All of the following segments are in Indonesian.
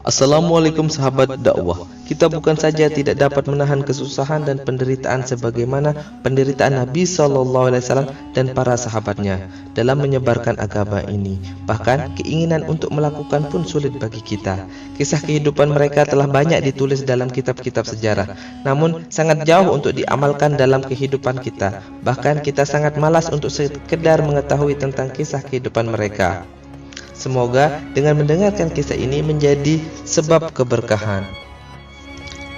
Assalamualaikum sahabat dakwah. Kita bukan saja tidak dapat menahan kesusahan dan penderitaan sebagaimana penderitaan Nabi SAW dan para sahabatnya dalam menyebarkan agama ini. Bahkan keinginan untuk melakukan pun sulit bagi kita. Kisah kehidupan mereka telah banyak ditulis dalam kitab-kitab sejarah, namun sangat jauh untuk diamalkan dalam kehidupan kita. Bahkan kita sangat malas untuk sekedar mengetahui tentang kisah kehidupan mereka. Semoga dengan mendengarkan kisah ini menjadi sebab keberkahan.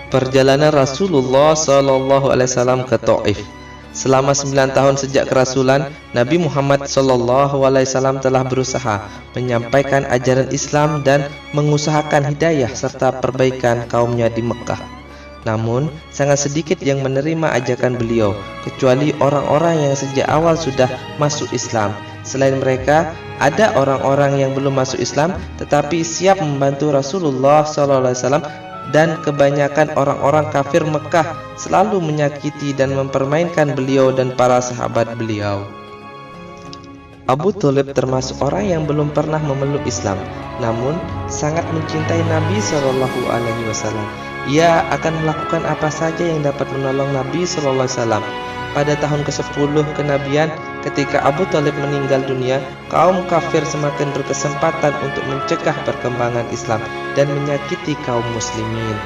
Perjalanan Rasulullah SAW ke Taif. Selama 9 tahun sejak kerasulan, Nabi Muhammad SAW telah berusaha menyampaikan ajaran Islam dan mengusahakan hidayah serta perbaikan kaumnya di Mekah. Namun, sangat sedikit yang menerima ajakan beliau, kecuali orang-orang yang sejak awal sudah masuk Islam. Selain mereka, ada orang-orang yang belum masuk Islam tetapi siap membantu Rasulullah SAW, dan kebanyakan orang-orang kafir Mekah selalu menyakiti dan mempermainkan beliau dan para sahabat beliau. Abu Thalib termasuk orang yang belum pernah memeluk Islam, namun sangat mencintai Nabi SAW. Ia akan melakukan apa saja yang dapat menolong Nabi SAW. Pada tahun ke-10 kenabian, ketika Abu Thalib meninggal dunia, kaum kafir semakin berkesempatan untuk mencegah perkembangan Islam dan menyakiti kaum muslimin.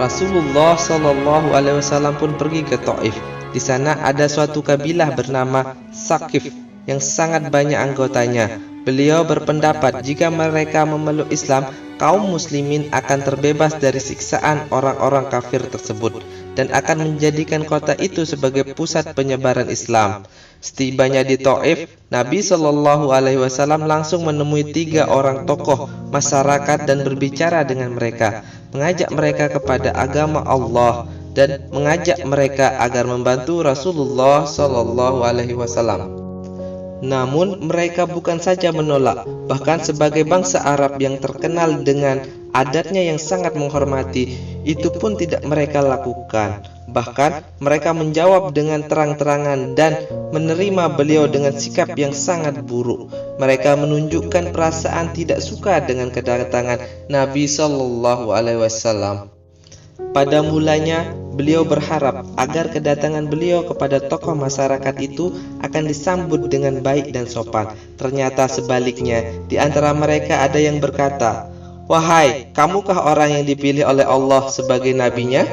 Rasulullah SAW pun pergi ke Taif. Di sana ada suatu kabilah bernama Saqif yang sangat banyak anggotanya. Beliau berpendapat jika mereka memeluk Islam, kaum muslimin akan terbebas dari siksaan orang-orang kafir tersebut dan akan menjadikan kota itu sebagai pusat penyebaran Islam. Setibanya di Taif, Nabi SAW langsung menemui 3 orang tokoh masyarakat dan berbicara dengan mereka, mengajak mereka kepada agama Allah dan mengajak mereka agar membantu Rasulullah SAW. Namun mereka bukan saja menolak, bahkan sebagai bangsa Arab yang terkenal dengan adatnya yang sangat menghormati, itu pun tidak mereka lakukan. Bahkan mereka menjawab dengan terang-terangan dan menerima beliau dengan sikap yang sangat buruk. Mereka menunjukkan perasaan tidak suka dengan kedatangan Nabi SAW. Pada mulanya, beliau berharap agar kedatangan beliau kepada tokoh masyarakat itu akan disambut dengan baik dan sopan. Ternyata sebaliknya, di antara mereka ada yang berkata, "Wahai, kamukah orang yang dipilih oleh Allah sebagai nabinya?"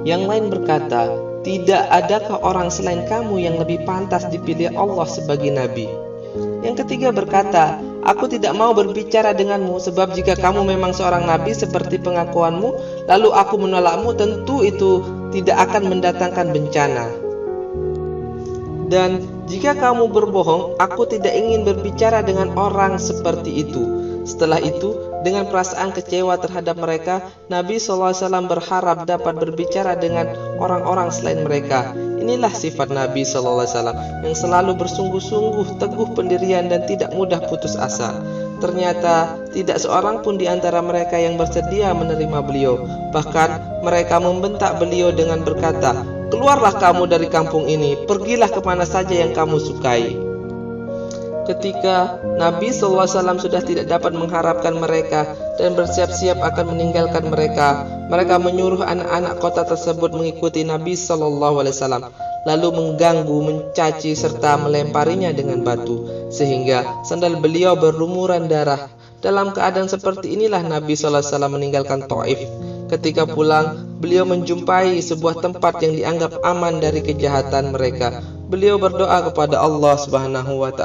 Yang lain berkata, "Tidak adakah orang selain kamu yang lebih pantas dipilih Allah sebagai nabi?" Yang ketiga berkata, "Aku tidak mau berbicara denganmu, sebab jika kamu memang seorang nabi seperti pengakuanmu, lalu aku menolakmu, tentu itu tidak akan mendatangkan bencana. Dan jika kamu berbohong, aku tidak ingin berbicara dengan orang seperti itu." Setelah itu, dengan perasaan kecewa terhadap mereka, Nabi SAW berharap dapat berbicara dengan orang-orang selain mereka. Inilah sifat Nabi SAW yang selalu bersungguh-sungguh, teguh pendirian dan tidak mudah putus asa. Ternyata tidak seorang pun di antara mereka yang bersedia menerima beliau. Bahkan mereka membentak beliau dengan berkata, "Keluarlah kamu dari kampung ini, pergilah kemana saja yang kamu sukai." Ketika Nabi SAW sudah tidak dapat mengharapkan mereka dan bersiap-siap akan meninggalkan mereka, mereka menyuruh anak-anak kota tersebut mengikuti Nabi SAW, lalu mengganggu, mencaci, serta melemparinya dengan batu, sehingga sandal beliau berlumuran darah. Dalam keadaan seperti inilah Nabi SAW meninggalkan Taif. Ketika pulang, beliau menjumpai sebuah tempat yang dianggap aman dari kejahatan mereka. Beliau berdoa kepada Allah SWT,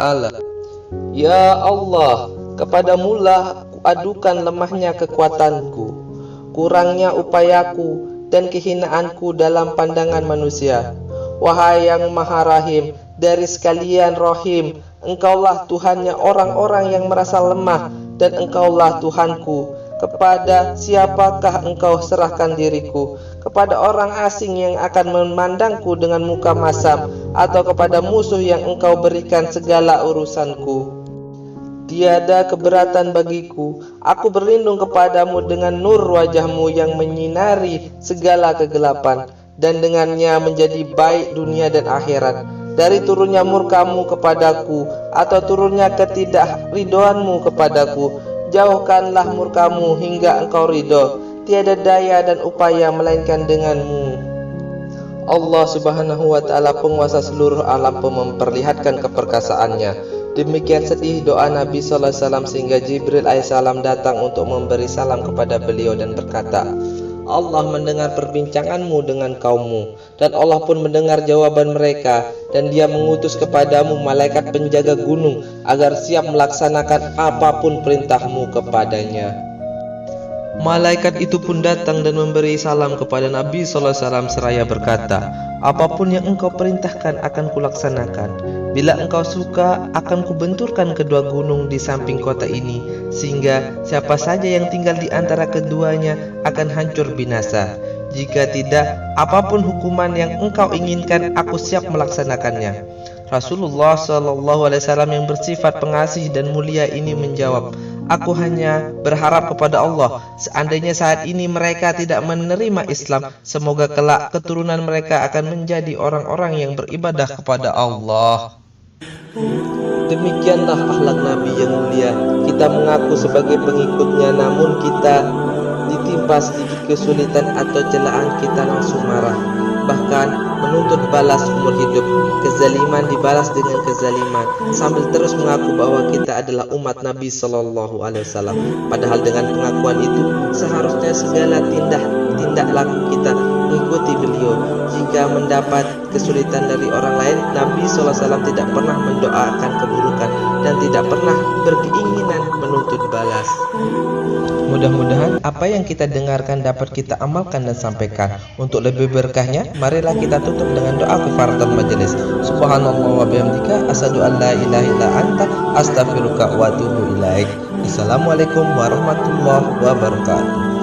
"Ya Allah, kepadamulah kuadukan lemahnya kekuatanku, kurangnya upayaku, dan kehinaanku dalam pandangan manusia. Wahai yang Maha Rahim, dari sekalian Rahim, Engkaulah Tuhannya orang-orang yang merasa lemah, dan Engkaulah Tuhanku. Kepada siapakah Engkau serahkan diriku? Kepada orang asing yang akan memandangku dengan muka masam, atau kepada musuh yang Engkau berikan segala urusanku? Tiada keberatan bagiku. Aku berlindung kepadamu dengan nur wajahmu yang menyinari segala kegelapan, dan dengannya menjadi baik dunia dan akhirat. Dari turunnya murkamu kepadaku, atau turunnya ketidakridhoanmu kepadaku, jauhkanlah murkamu hingga engkau ridho. Tiada daya dan upaya melainkan denganmu. Allah subhanahu wa ta'ala penguasa seluruh alam pun memperlihatkan keperkasaannya. Demikian sedih doa Nabi sallallahu alaihi wasallam sehingga Jibril alaihissalam datang untuk memberi salam kepada beliau dan berkata, Allah mendengar perbincanganmu dengan kaummu, dan Allah pun mendengar jawaban mereka, dan Dia mengutus kepadamu malaikat penjaga gunung agar siap melaksanakan apapun perintahmu kepadanya. Malaikat itu pun datang dan memberi salam kepada Nabi sallallahu alaihi wasallam seraya berkata, apapun yang engkau perintahkan akan kulaksanakan. Bila engkau suka, akan kubenturkan kedua gunung di samping kota ini, sehingga siapa saja yang tinggal di antara keduanya akan hancur binasa. Jika tidak, apapun hukuman yang engkau inginkan, aku siap melaksanakannya. Rasulullah SAW yang bersifat pengasih dan mulia ini menjawab, aku hanya berharap kepada Allah, seandainya saat ini mereka tidak menerima Islam, semoga kelak keturunan mereka akan menjadi orang-orang yang beribadah kepada Allah. Demikianlah akhlak Nabi yang mulia. Kita mengaku sebagai pengikutnya, namun kita ditimpa sedikit kesulitan atau celaan, kita langsung marah, bahkan menuntut balas umur hidup. Kezaliman dibalas dengan kezaliman, sambil terus mengaku bahwa kita adalah umat Nabi Sallallahu Alaihi Wasallam. Padahal dengan pengakuan itu seharusnya segala tindak laku kita mengikuti beliau. Jika mendapat kesulitan dari orang lain, Nabi Sallallahu Alaihi Wasallam tidak pernah mendoakan keburukan dan tidak pernah berkeinginan menuntut balas. Mudah-mudahan apa yang kita dengarkan dapat kita amalkan dan sampaikan. Untuk lebih berkahnya, marilah kita tutup dengan doa kafaratul majelis. Subhanallah wa bihamdika, asyhadu an la ilaha illa anta, astaghfiruka wa atubu ilaik. Assalamualaikum warahmatullahi wabarakatuh.